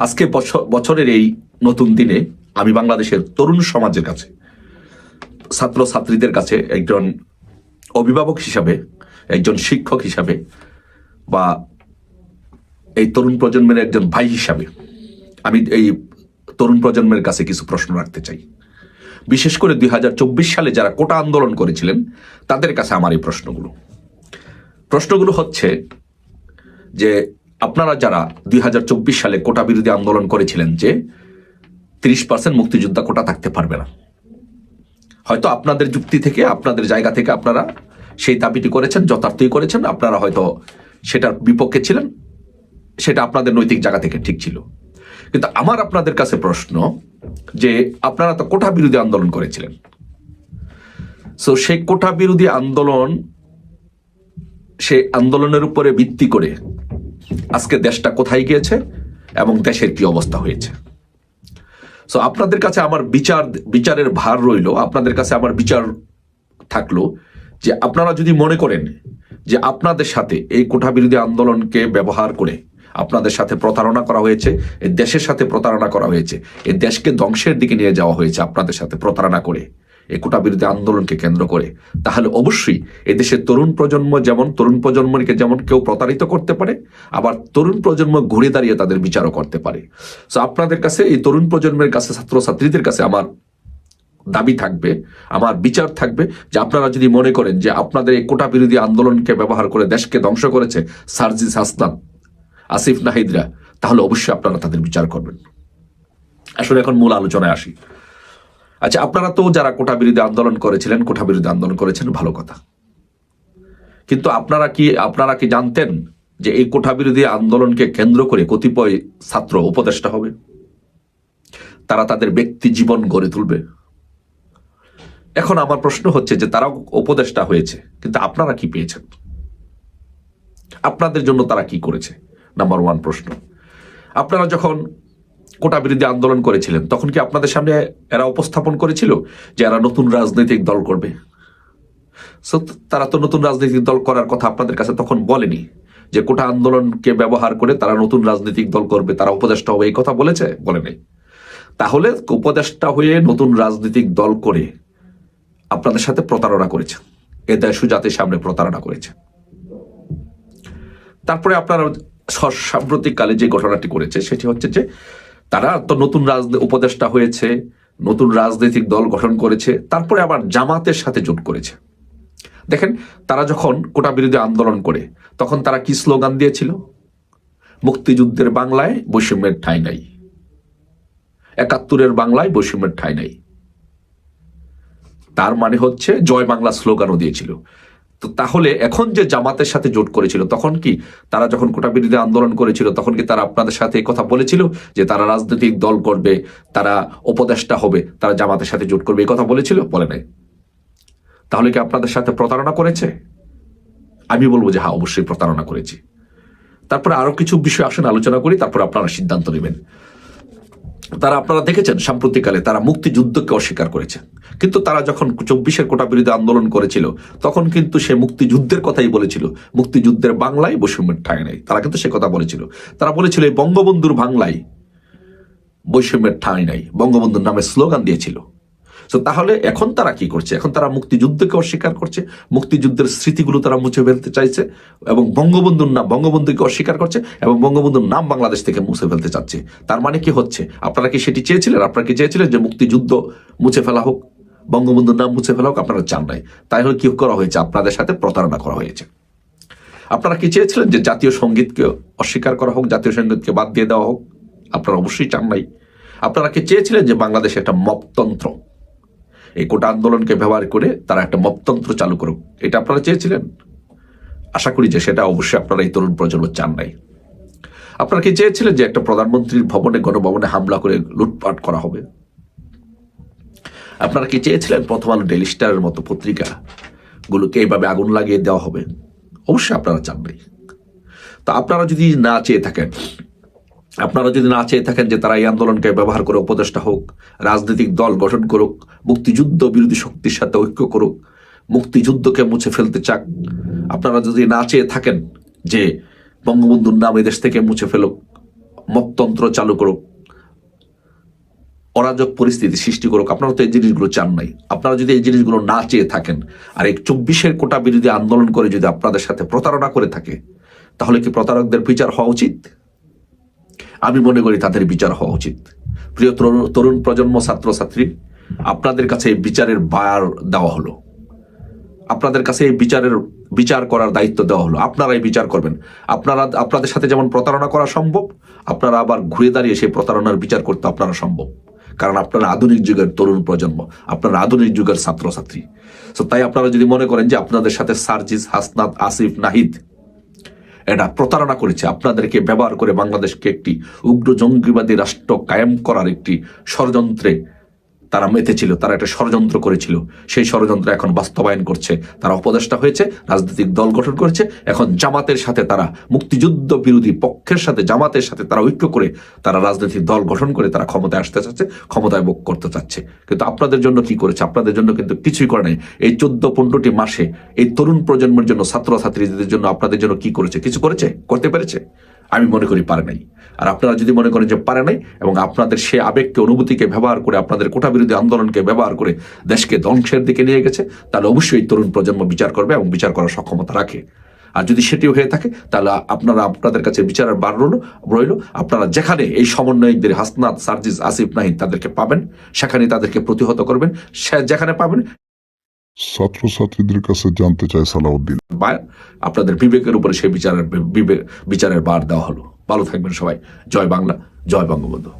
আজকে বছরের এই নতুন দিনে আমি বাংলাদেশের তরুণ সমাজের কাছে, ছাত্র ছাত্রীদের কাছে একজন অভিভাবক হিসাবে, একজন শিক্ষক হিসাবে বা এই তরুণ প্রজন্মের একজন ভাই হিসাবে আমি এই তরুণ প্রজন্মের কাছে কিছু প্রশ্ন রাখতে চাই। বিশেষ করে 2024 সালে যারা কোটা আন্দোলন করেছিলেন তাদের কাছে আমার এই প্রশ্নগুলো হচ্ছে যে আপনারা যারা 2024 সালে কোটা বিরোধী আন্দোলন করেছিলেন যে 30% মুক্তিযোদ্ধা কোটা থাকতে পারবে না, হয়তো আপনাদের যুক্তি থেকে, আপনাদের জায়গা থেকে আপনারা সেই দাবিটি করেছেন, যথার্থই করেছেন, আপনারা হয়তো সেটার বিপক্ষে ছিলেন, সেটা আপনাদের নৈতিক জায়গা থেকে ঠিক ছিল। কিন্তু আমার আপনাদের কাছে প্রশ্ন যে আপনারা তো কোটা বিরোধী আন্দোলন করেছিলেন, সো সেই কোটা বিরোধী আন্দোলন, সেই আন্দোলনের উপরে ভিত্তি করে আজকে দেশটা কোথায় গিয়েছে এবং দেশের কি অবস্থা হয়েছে। সো আপনাদের কাছে আমার বিচারের ভার রইল, আপনাদের কাছে আমার বিচার থাকলো যে আপনারা যদি মনে করেন যে আপনাদের সাথে এই কোটা বিরোধী আন্দোলনকে ব্যবহার করে আপনাদের সাথে প্রতারণা করা হয়েছে, এই দেশের সাথে প্রতারণা করা হয়েছে, এই দেশকে ধ্বংসের দিকে নিয়ে যাওয়া হয়েছে আপনাদের সাথে প্রতারণা করে, এই কোটা বিরোধী আন্দোলনকে কেন্দ্র করে, তাহলে অবশ্যই এদেশের তরুণ প্রজন্মকে যেমন কেউ প্রতারিত করতে পারে, আবার তরুণ প্রজন্ম ঘুরে দাঁড়িয়ে তাদের বিচারও করতে পারে। সো আপনাদের কাছে, এই তরুণ প্রজন্মের কাছে, ছাত্রছাত্রীদের কাছে আমার দাবি থাকবে, আমার বিচার থাকবে যে আপনারা যদি মনে করেন যে আপনাদের এই কোটা বিরোধী আন্দোলনকে ব্যবহার করে দেশকে ধ্বংস করেছে সার্জিস হাসনাত, আসিফ নাহিদরা, তাহলে অবশ্যই আপনারা তাদের বিচার করবেন। আসলে এখন মূল আলোচনায় আসি। আচ্ছা, আপনারা তো যারা কোটা বিরোধী আন্দোলন করেছেন ভালো কথা, কিন্তু আপনারা কি জানতেন যে এই কোটা বিরোধী আন্দোলনকে কেন্দ্র করে কতিপয় ছাত্র উপদেষ্টা হবে, তারা তাদের ব্যক্তি জীবন গড়ে তুলবে। এখন আমার প্রশ্ন হচ্ছে যে তারা উপদেষ্টা হয়েছে, কিন্তু আপনারা কি পেয়েছেন? আপনাদের জন্য তারা কি করেছে? নাম্বার ওয়ান প্রশ্ন। আপনারা যখন কোটা বিরোধী আন্দোলন করেছিলেন তখন কি আপনাদের সামনে এরা উপস্থাপন করেছিল যে এরা নতুন রাজনৈতিক দল করবে? তারা তো নতুন রাজনৈতিক দল করার কথা আপনাদের কাছে তখন বলেনি, যে কোটা আন্দোলনকে ব্যবহার করে তারা নতুন রাজনৈতিক দল করবে, তারা উপদেষ্টা হবে, এই কথা বলেছে? বলে নাই। তাহলে উপদেষ্টা হয়ে নতুন রাজনৈতিক দল করে আপনাদের সাথে প্রতারণা করেছে, এ দেশ জাতির সামনে প্রতারণা করেছে। তারপরে আপনারা সাম্প্রতিককালে যে ঘটনাটি করেছে সেটি হচ্ছে যে তারা তো নতুন উপদেষ্টা হয়েছে, নতুন রাজনৈতিক দল গঠন করেছে, তারপরে আবার জামাতের সাথে জোট করেছে। দেখেন, তারা যখন কোটা বিরোধী আন্দোলন করে তখন তারা কি স্লোগান দিয়েছিল? মুক্তিযুদ্ধের বাংলায় বৈষম্যের ঠাঁই নাই, 71-এর বাংলায় বৈষম্যের ঠাঁই নাই। তার মানে হচ্ছে জয় বাংলা স্লোগানও দিয়েছিল। তো তাহলে এখন যে জামাতের সাথে জোট করেছিল, তখন কি তারা যখন কোটা বিরোধী আন্দোলন করেছিল তখন কি তারা আপনাদের সাথে কথা বলেছিল যে তারা রাজনৈতিক দল করবে, তারা উপদেষ্টা হবে, তারা জামাতের সাথে জোট করবে, এই কথা বলেছিল? বলে নাই। তাহলে কি আপনাদের সাথে প্রতারণা করেছে? আমি বলবো যে হ্যাঁ, অবশ্যই প্রতারণা করেছি। তারপরে আরো কিছু বিষয় আসেন আলোচনা করি, তারপর আপনারা সিদ্ধান্ত নেবেন। আপনারা দেখেছেন সাম্প্রতিককালে তারা মুক্তিযুদ্ধকে অস্বীকার করেছে, কিন্তু তারা যখন 24-এর কোটা বিরোধী আন্দোলন করেছিল তখন কিন্তু সে মুক্তিযুদ্ধের কথাই বলেছিল, মুক্তিযুদ্ধের বাংলায় বৈষম্যের ঠাঁই নেই। তারা কিন্তু সে কথা বলেছিল, তারা বলেছিল এই বঙ্গবন্ধুর বাংলায় বৈষম্যের ঠাঁই নাই, বঙ্গবন্ধুর নামে স্লোগান দিয়েছিল। তো তাহলে এখন তারা কি করছে? এখন তারা মুক্তিযুদ্ধকে অস্বীকার করছে, মুক্তিযুদ্ধের স্মৃতিগুলো তারা মুছে ফেলতে চাইছে এবং বঙ্গবন্ধুকে অস্বীকার করছে এবং বঙ্গবন্ধুর নাম বাংলাদেশ থেকে মুছে ফেলতে চাচ্ছে। তার মানে কি হচ্ছে? আপনারা কি সেটি চেয়েছিলেন? আপনারা কি চেয়েছিলেন যে মুক্তিযুদ্ধ মুছে ফেলা হোক, বঙ্গবন্ধুর নাম মুছে ফেলা হোক? আপনারা চান নাই। তাই হলে কি করা হয়েছে? আপনাদের সাথে প্রতারণা করা হয়েছে। আপনারা কি চেয়েছিলেন যে জাতীয় সঙ্গীতকে অস্বীকার করা হোক, জাতীয় সঙ্গীতকে বাদ দিয়ে দেওয়া হোক? আপনারা অবশ্যই চান নাই। আপনারা কি চেয়েছিলেন যে বাংলাদেশে একটা মপতন্ত্র, এই কোটা আন্দোলনকে ব্যবহার করে তারা একটা মপতন্ত্র চালু করুক, এটা আপনারা চেয়েছিলেন? আশা করি যে সেটা অবশ্যই আপনারা এই তরুণ প্রজন্ম চান নাই। আপনারা কি চেয়েছিলেন যে একটা প্রধানমন্ত্রীর গণভবনে হামলা করে লুটপাট করা হবে? আপনারা কি চেয়েছিলেন প্রথম আলো, ডেইলি স্টারের মতো পত্রিকা গুলোকে এইভাবে আগুন লাগিয়ে দেওয়া হবে? অবশ্যই আপনারা চান নাই। তো আপনারা যদি না চেয়ে থাকেন যে তারা এই আন্দোলনকে ব্যবহার করে উপদেষ্টা হোক, রাজনৈতিক দল গঠন করুক, মুক্তিযুদ্ধ বিরোধী শক্তির সাথে ঐক্য করুক, মুক্তিযুদ্ধকে মুছে ফেলতে চাক, আপনারা যদি না চেয়ে থাকেন যে বঙ্গবন্ধুর নাম এদেশ থেকে মুছে ফেলুক, মপতন্ত্র চালু করুক, অরাজক পরিস্থিতি সৃষ্টি করুক। আপনারা তো এই জিনিসগুলো চান নাই। আপনারা যদি এই জিনিসগুলো না চেয়ে থাকেন আর এই 24-এর কোটা বিরোধী আন্দোলন করে যদি আপনাদের সাথে প্রতারণা করে থাকে, তাহলে কি প্রতারকদের বিচার হওয়া উচিত? আমি মনে করি তাদের বিচার হওয়া উচিত। প্রিয় তরুণ প্রজন্ম, ছাত্রছাত্রী, আপনাদের কাছে এই বিচারের বার দেওয়া হলো, আপনাদের কাছে এই বিচার করার দায়িত্ব দেওয়া হলো। আপনারাই বিচার করবেন। আপনাদের সাথে যেমন প্রতারণা করা সম্ভব, আপনারা আবার ঘুরে দাঁড়িয়ে সেই প্রতারণার বিচার করতে আপনারা সম্ভব, কারণ আপনারা আধুনিক যুগের তরুণ প্রজন্ম, আপনারা আধুনিক যুগের ছাত্রছাত্রী। তো তাই আপনারা যদি মনে করেন যে আপনাদের সাথে সার্জিস, হাসনাত, আসিফ, নাহিদ এটা প্রতারণা করেছে, আপনাদেরকে ব্যবহার করে বাংলাদেশকে একটি উগ্র জঙ্গিবাদী রাষ্ট্র কায়েম করার একটি ষড়যন্ত্রে তারা মেতেছিল, তারা একটা ষড়যন্ত্র করেছিল, সেই ষড়যন্ত্র এখন বাস্তবায়ন করছে। তারা উপদেষ্টা হয়েছে, রাজনৈতিক দল গঠন করেছে, এখন জামাতের সাথে তারা মুক্তিযুদ্ধ বিরোধী পক্ষের সাথে, জামাতের সাথে তারা ঐক্য করে তারা রাজনৈতিক দল গঠন করে তারা ক্ষমতায় আসতে চাচ্ছে, ক্ষমতায় ভোগ করতে চাচ্ছে। কিন্তু আপনাদের জন্য কি করেছে? আপনাদের জন্য কিন্তু কিছুই করে নাই। এই 14-15টি মাসে এই তরুণ প্রজন্মের জন্য, ছাত্রছাত্রীদের জন্য আপনাদের জন্য কি করেছে? কিছু করেছে? করতে পেরেছে? আমি মনে করি পারে নাই। আর আপনারা যদি মনে করেন যে পারে নাই এবং আপনাদের সে আবেগকে, অনুভূতিকে ব্যবহার করে, আপনাদের কোটা বিরোধী আন্দোলনকে ব্যবহার করে দেশকে ধ্বংসের দিকে নিয়ে গেছে, তাহলে অবশ্যই তরুণ প্রজন্ম বিচার করবে এবং বিচার করার সক্ষমতা রাখে। আর যদি সেটিও হয়ে থাকে, তাহলে আপনাদের কাছে বিচারের বার রইল। আপনারা যেখানে এই সমন্বয়কদের হাসনাত, সার্জিস, আসিফ, নাহিদ তাদেরকে পাবেন, সেখানে তাদেরকে প্রতিহত করবেন। যেখানে পাবেন, ছাত্রছাত্রীদের কাছে জানতে চাই সালাউদ্দিন, আপনাদের বিবেকের উপরে সেই বিচারের বার দেওয়া হলো। ভালো থাকবেন সবাই। জয় বাংলা, জয় বঙ্গবন্ধু।